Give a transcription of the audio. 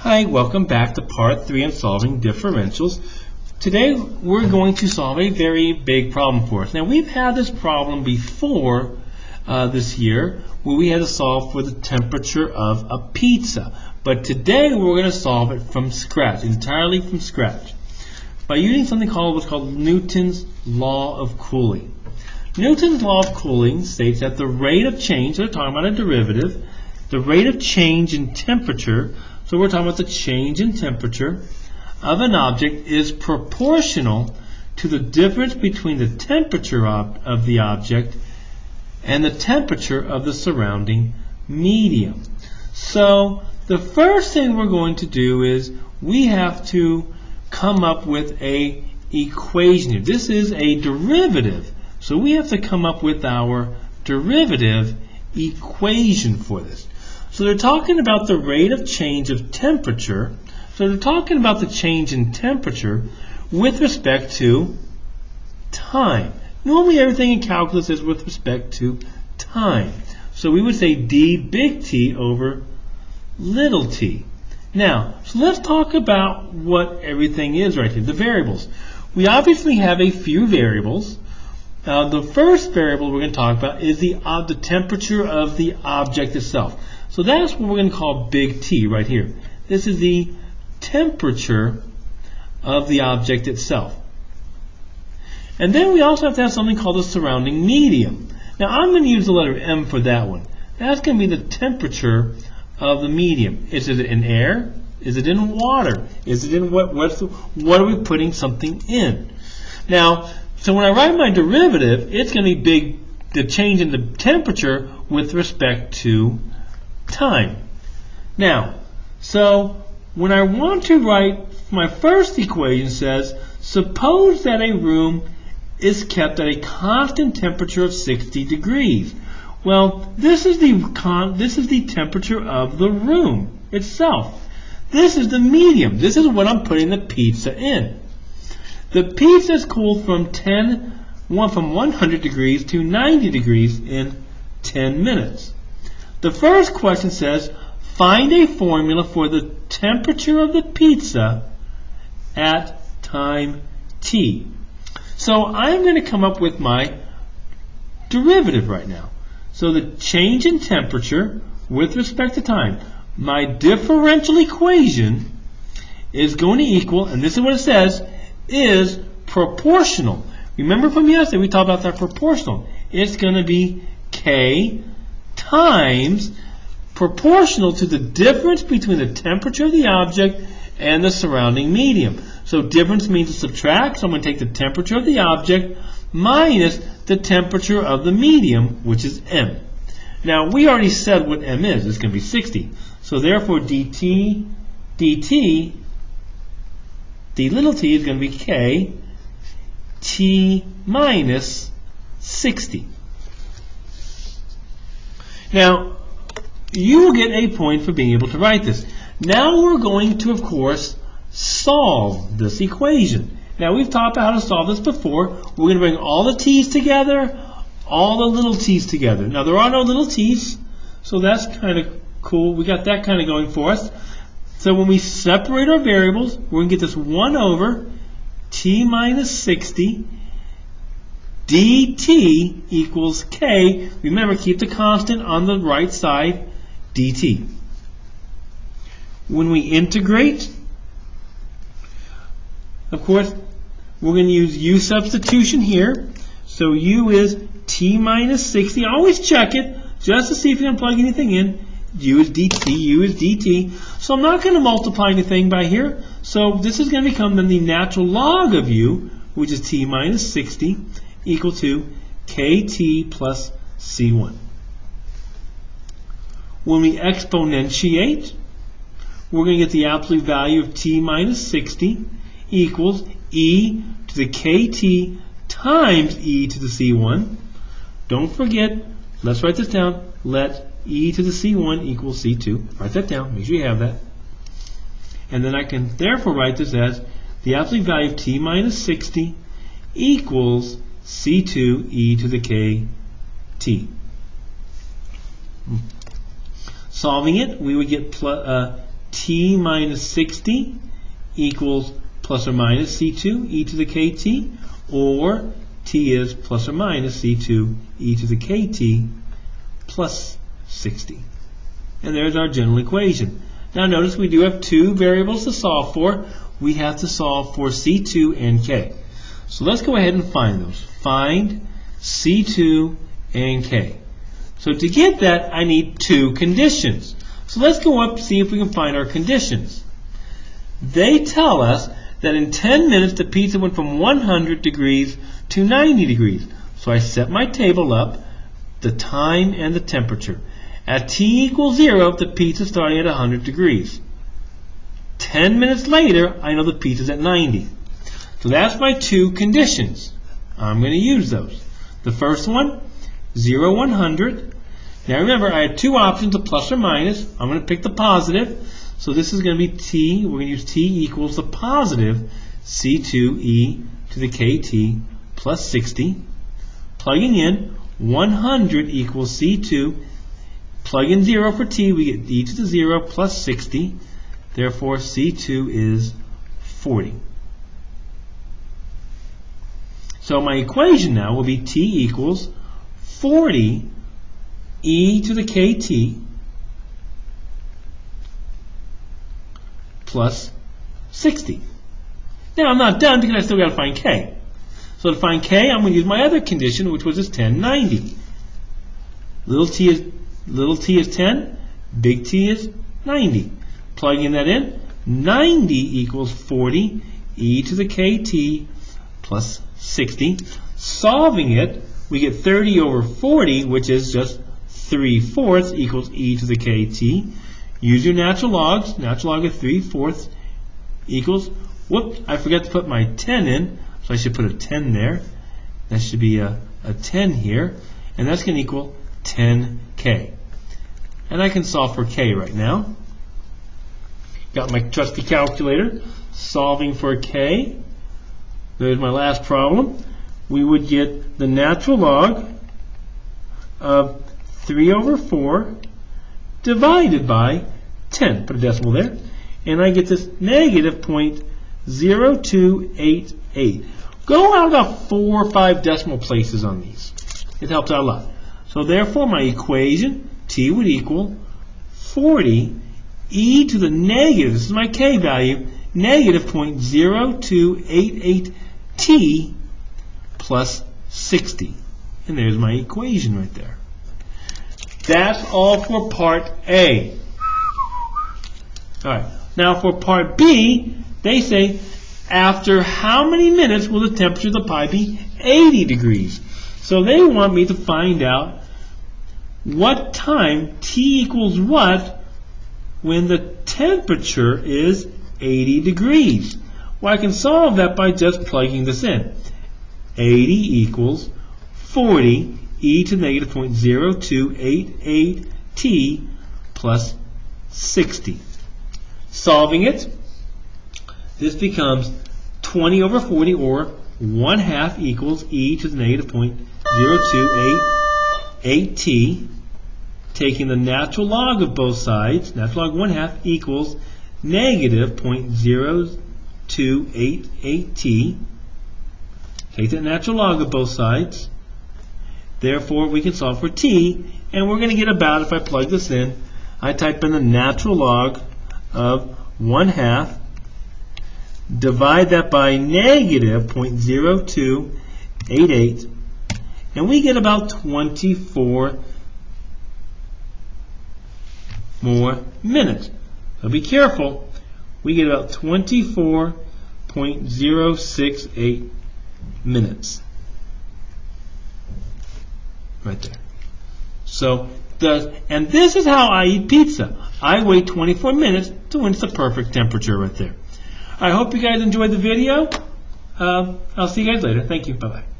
Hi, welcome back to part 3 on solving differentials. Today we're going to solve a very big problem for us. Now we've had this problem before this year where we had to solve for the temperature of a pizza. But today we're going to solve it from scratch, entirely from scratch, by using something called what's called Newton's law of cooling. Newton's law of cooling states that the rate of change, so we're talking about a derivative, the rate of change in temperature, so we're talking about the change in temperature of an object is proportional to the difference between the temperature of the object and the temperature of the surrounding medium. So the first thing we're going to do is we have to come up with an equation here. This is a derivative, so we have to come up with our derivative equation for this. So they're talking about the rate of change of temperature. So they're talking about the change in temperature with respect to time. Normally everything in calculus is with respect to time. So we would say d big T over little t. Now, so let's talk about what everything is right here, the variables. We obviously have a few variables. The first variable we're going to talk about is the temperature of the object itself. So that's what we're going to call big T right here. This is the temperature of the object itself. And then we also have to have something called the surrounding medium. Now I'm going to use the letter M for that one. That's going to be the temperature of the medium. Is it in air? Is it in water? Is it in what are we putting something in? Now, so when I write my derivative, it's going to be the change in the temperature with respect to time. Now, so when I want to write my first equation says, suppose that a room is kept at a constant temperature of 60 degrees. Well, this is the temperature of the room itself. This is the medium. This is what I'm putting the pizza in. The pizza is cooled from 100 degrees to 90 degrees in 10 minutes. The first question says, find a formula for the temperature of the pizza at time t. So I'm going to come up with my derivative right now. So the change in temperature with respect to time. My differential equation is going to equal, and this is what it says, is proportional. Remember from yesterday we talked about that proportional. It's going to be K times proportional to the difference between the temperature of the object and the surrounding medium. So difference means to subtract, so I'm going to take the temperature of the object minus the temperature of the medium, which is M. Now we already said what M is. It's going to be 60. So therefore d little t is going to be K t minus 60. Now, you will get a point for being able to write this. Now we're going to, of course, solve this equation. Now we've talked about how to solve this before. We're going to bring all the t's together, all the little t's together. Now there are no little t's, so that's kind of cool. We got that kind of going for us. So when we separate our variables, we're going to get this 1 over t minus 60 dt equals k. Remember, keep the constant on the right side, dt. When we integrate, of course, we're going to use u substitution here. So u is t minus 60. Always check it just to see if you can plug anything in. U is dt, u is dt. So I'm not going to multiply anything by here. So this is going to become then the natural log of u, which is t minus 60, equal to kt plus c1. When we exponentiate, we're going to get the absolute value of t minus 60 equals e to the kt times e to the c1. Don't forget, let's write this down. Let e to the c1 equal c2. Write that down. Make sure you have that. And then I can therefore write this as the absolute value of t minus 60 equals c2 e to the kt. Solving it, we would get t minus 60 equals plus or minus C2 e to the kt, or t is plus or minus C2 e to the kt plus 60. And there's our general equation. Now notice we do have two variables to solve for. We have to solve for C2 and K. So let's go ahead and find those. Find C2 and K. So to get that, I need two conditions. So let's go up and see if we can find our conditions. They tell us that in 10 minutes the pizza went from 100 degrees to 90 degrees. So I set my table up, the time and the temperature. At t equals 0, the pizza is starting at 100 degrees. 10 minutes later, I know the pizza is at 90. So that's my two conditions. I'm going to use those. The first one, 0, 100. Now remember, I had two options, a plus or minus. I'm going to pick the positive. So this is going to be t. We're going to use t equals the positive C2e to the kt plus 60. Plugging in, 100 equals C2. Plug in 0 for t, we get e to the 0 plus 60. Therefore, C2 is 40. So my equation now will be t equals 40 e to the kt plus 60. Now I'm not done because I still got to find k. So to find k, I'm going to use my other condition, which was this 1090. Little t is 10, big T is 90. Plugging that in, 90 equals 40 e to the kt plus 60. Solving it, we get 30 over 40, which is just 3/4 equals e to the kt. Use your natural logs. Natural log of 3/4 equals, whoops, I forgot to put my 10 in, so I should put a 10 there. That should be a 10 here, and that's going to equal 10k. And I can solve for k right now. Got my trusty calculator, solving for k. There's my last problem. We would get the natural log of 3/4 divided by 10. Put a decimal there. And I get this negative 0.0288. Go out about 4 or 5 decimal places on these. It helps out a lot. So therefore my equation, t would equal 40 e to the negative, this is my k value, negative 0.0288 t plus 60. And there's my equation right there. That's all for part A. Alright, now for part B, they say, after how many minutes will the temperature of the pie be 80 degrees? So they want me to find out what time t equals what when the temperature is 80 degrees. Well, I can solve that by just plugging this in. 80 equals 40 e to the negative 0.0288 t plus 60. Solving it, this becomes 20 over 40, or 1/2 equals e to the negative 0.0288 t. Taking the natural log of both sides, natural log 1/2 equals negative 0.0288 t. Take the natural log of both sides. Therefore, we can solve for t, and we're going to get about, if I plug this in, I type in the natural log of 1/2, divide that by negative 0.0288, and we get about 24 more minutes. So be careful. We get about 24.068 minutes. Right there. So, and this is how I eat pizza. I wait 24 minutes to when it's the perfect temperature right there. I hope you guys enjoyed the video. I'll see you guys later. Thank you. Bye-bye.